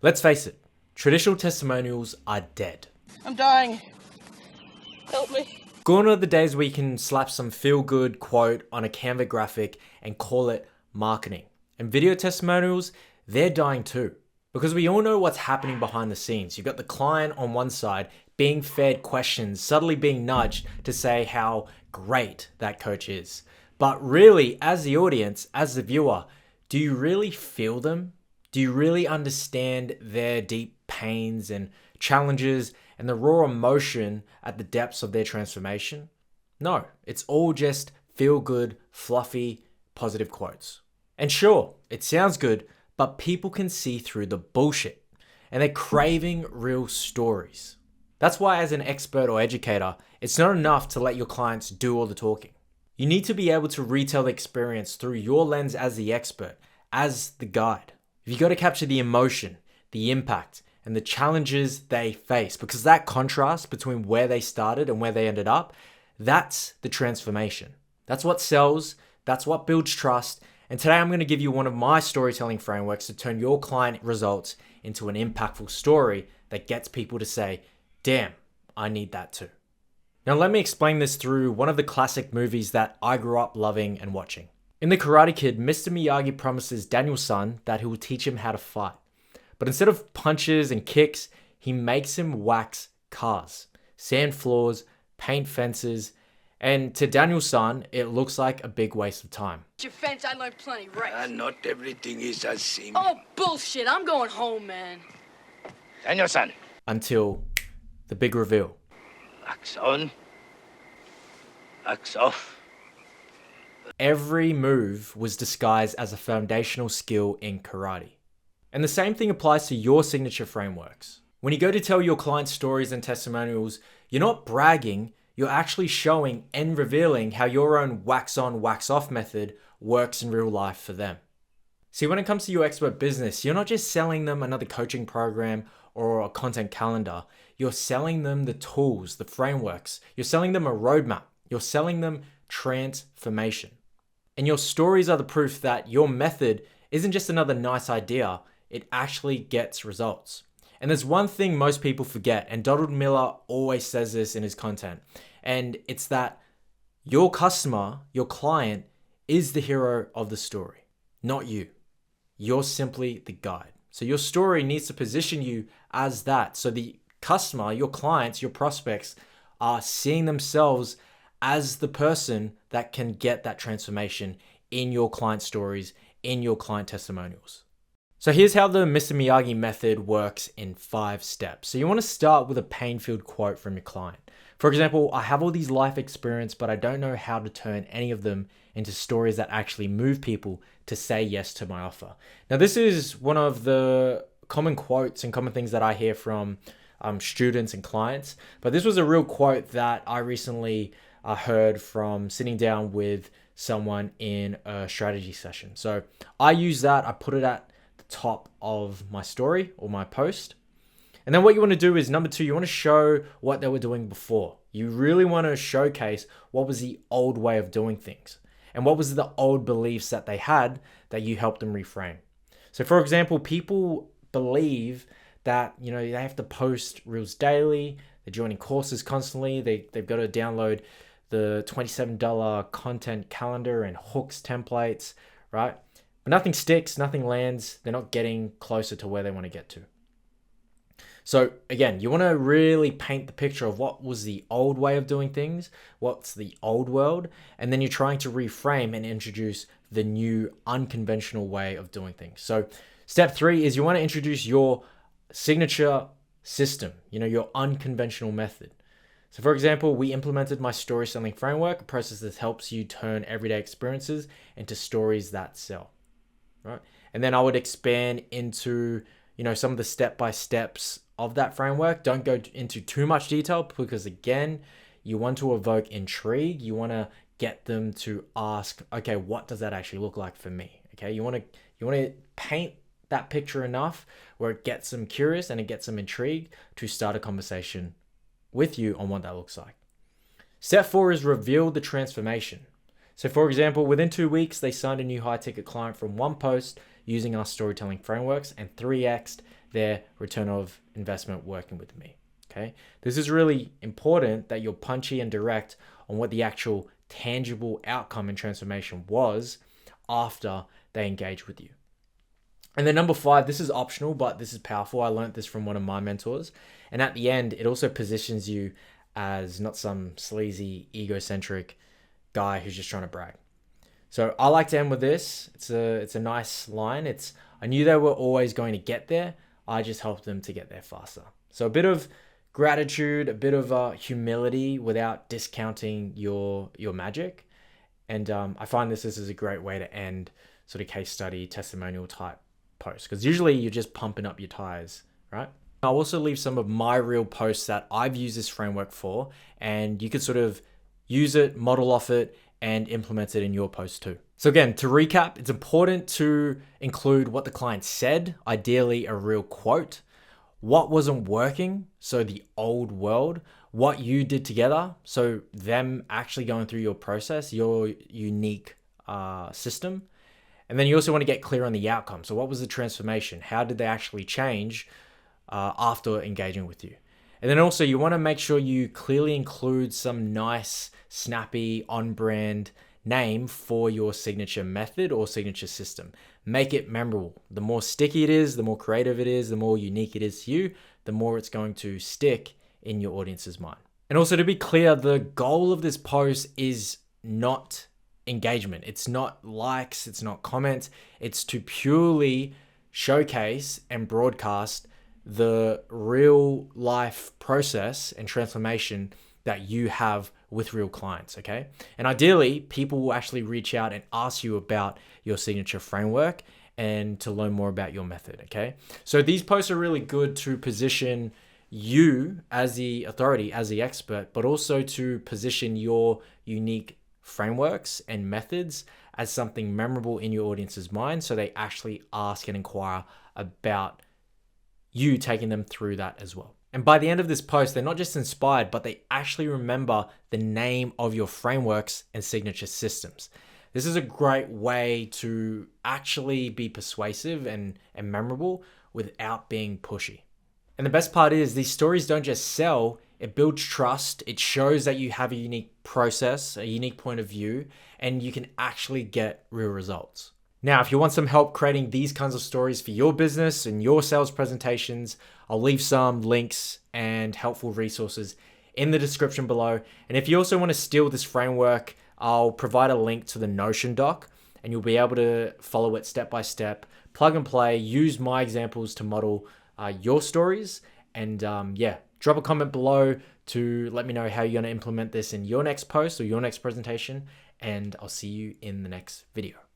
Let's face it, traditional testimonials are dead. I'm dying. Help me. Gone are the days where you can slap some feel-good quote on a Canva graphic and call it marketing. And video testimonials, they're dying too. Because we all know what's happening behind the scenes. You've got the client on one side being fed questions, subtly being nudged to say how great that coach is. But really, as the audience, as the viewer, do you really feel them? Do you really understand their deep pains and challenges and the raw emotion at the depths of their transformation? No, it's all just feel-good, fluffy, positive quotes. And sure, it sounds good, but people can see through the bullshit and they're craving real stories. That's why as an expert or educator, it's not enough to let your clients do all the talking. You need to be able to retell the experience through your lens as the expert, as the guide. You got to capture the emotion, the impact, and the challenges they face, because that contrast between where they started and where they ended up, that's the transformation. That's what sells, that's what builds trust. And today I'm going to give you one of my storytelling frameworks to turn your client results into an impactful story that gets people to say, damn, I need that too. Now let me explain this through one of the classic movies that I grew up loving and watching. In The Karate Kid, Mr. Miyagi promises Daniel's son that he will teach him how to fight. But instead of punches and kicks, he makes him wax cars, sand floors, paint fences, and to Daniel's son, it looks like a big waste of time. Your fence, I learned plenty, right? Not everything is as seems. Oh, bullshit. I'm going home, man. Daniel-san. Until the big reveal. Axe on. Axe off. Every move was disguised as a foundational skill in karate. And the same thing applies to your signature frameworks. When you go to tell your clients stories and testimonials, you're not bragging, you're actually showing and revealing how your own wax on, wax off method works in real life for them. See, when it comes to your expert business, you're not just selling them another coaching program or a content calendar. You're selling them the tools, the frameworks. You're selling them a roadmap. You're selling them transformation. And your stories are the proof that your method isn't just another nice idea, it actually gets results. And there's one thing most people forget, and Donald Miller always says this in his content, and it's that your customer, your client, is the hero of the story, not you. You're simply the guide. So your story needs to position you as that. So the customer, your clients, your prospects are seeing themselves as the person that can get that transformation in your client stories, in your client testimonials. So here's how the Mr. Miyagi method works in 5 steps. So you want to start with a pain-filled quote from your client. For example, I have all these life experience, but I don't know how to turn any of them into stories that actually move people to say yes to my offer. Now, this is one of the common quotes and common things that I hear from students and clients, but this was a real quote that I recently heard from sitting down with someone in a strategy session. So I use that, I put it at the top of my story or my post. And then what you want to do is number 2, you want to show what they were doing before. You really want to showcase what was the old way of doing things and what was the old beliefs that they had that you helped them reframe. So for example, people believe that, they have to post reels daily, they're joining courses constantly, they've got to download the $27 content calendar and hooks templates, right? But nothing sticks, nothing lands, they're not getting closer to where they want to get to. So again, you want to really paint the picture of what was the old way of doing things, what's the old world, and then you're trying to reframe and introduce the new unconventional way of doing things. So step 3 is you want to introduce your signature system, your unconventional method. So for example, we implemented my story selling framework, a process that helps you turn everyday experiences into stories that sell, right? And then I would expand into, some of the step-by-steps of that framework. Don't go into too much detail because again, you want to evoke intrigue. You want to get them to ask, okay, what does that actually look like for me? Okay, you want to paint that picture enough where it gets them curious and it gets them intrigued to start a conversation with you on what that looks like. Step 4 is reveal the transformation. So for example, within 2 weeks, they signed a new high ticket client from one post using our storytelling frameworks and 3x'd their return of investment working with me. Okay, this is really important that you're punchy and direct on what the actual tangible outcome and transformation was after they engage with you. And then number 5, this is optional, but this is powerful. I learned this from one of my mentors. And at the end, it also positions you as not some sleazy, egocentric guy who's just trying to brag. So I like to end with this. It's a nice line. I knew they were always going to get there. I just helped them to get there faster. So a bit of gratitude, a bit of humility without discounting your magic. And I find this is a great way to end sort of case study, testimonial type posts, because usually you're just pumping up your tires, right? I'll also leave some of my real posts that I've used this framework for, and you could sort of use it, model off it, and implement it in your post too. So again, to recap, it's important to include what the client said, ideally a real quote, what wasn't working, so the old world, what you did together, so them actually going through your process, your unique system. And then you also want to get clear on the outcome. So what was the transformation? How did they actually change after engaging with you? And then also you want to make sure you clearly include some nice, snappy, on-brand name for your signature method or signature system. Make it memorable. The more sticky it is, the more creative it is, the more unique it is to you, the more it's going to stick in your audience's mind. And also to be clear, the goal of this post is not engagement. It's not likes, it's not comments. It's to purely showcase and broadcast the real life process and transformation that you have with real clients, okay? And ideally, people will actually reach out and ask you about your signature framework and to learn more about your method, okay? So these posts are really good to position you as the authority, as the expert, but also to position your unique frameworks and methods as something memorable in your audience's mind, so they actually ask and inquire about you taking them through that as well. And by the end of this post, they're not just inspired, but they actually remember the name of your frameworks and signature systems. This is a great way to actually be persuasive and memorable without being pushy. And the best part is these stories don't just sell, it builds trust. It shows that you have a unique process, a unique point of view, and you can actually get real results. Now, if you want some help creating these kinds of stories for your business and your sales presentations, I'll leave some links and helpful resources in the description below. And if you also want to steal this framework, I'll provide a link to the Notion doc, and you'll be able to follow it step by step, plug and play, use my examples to model your stories. And drop a comment below to let me know how you're going to implement this in your next post or your next presentation. And I'll see you in the next video.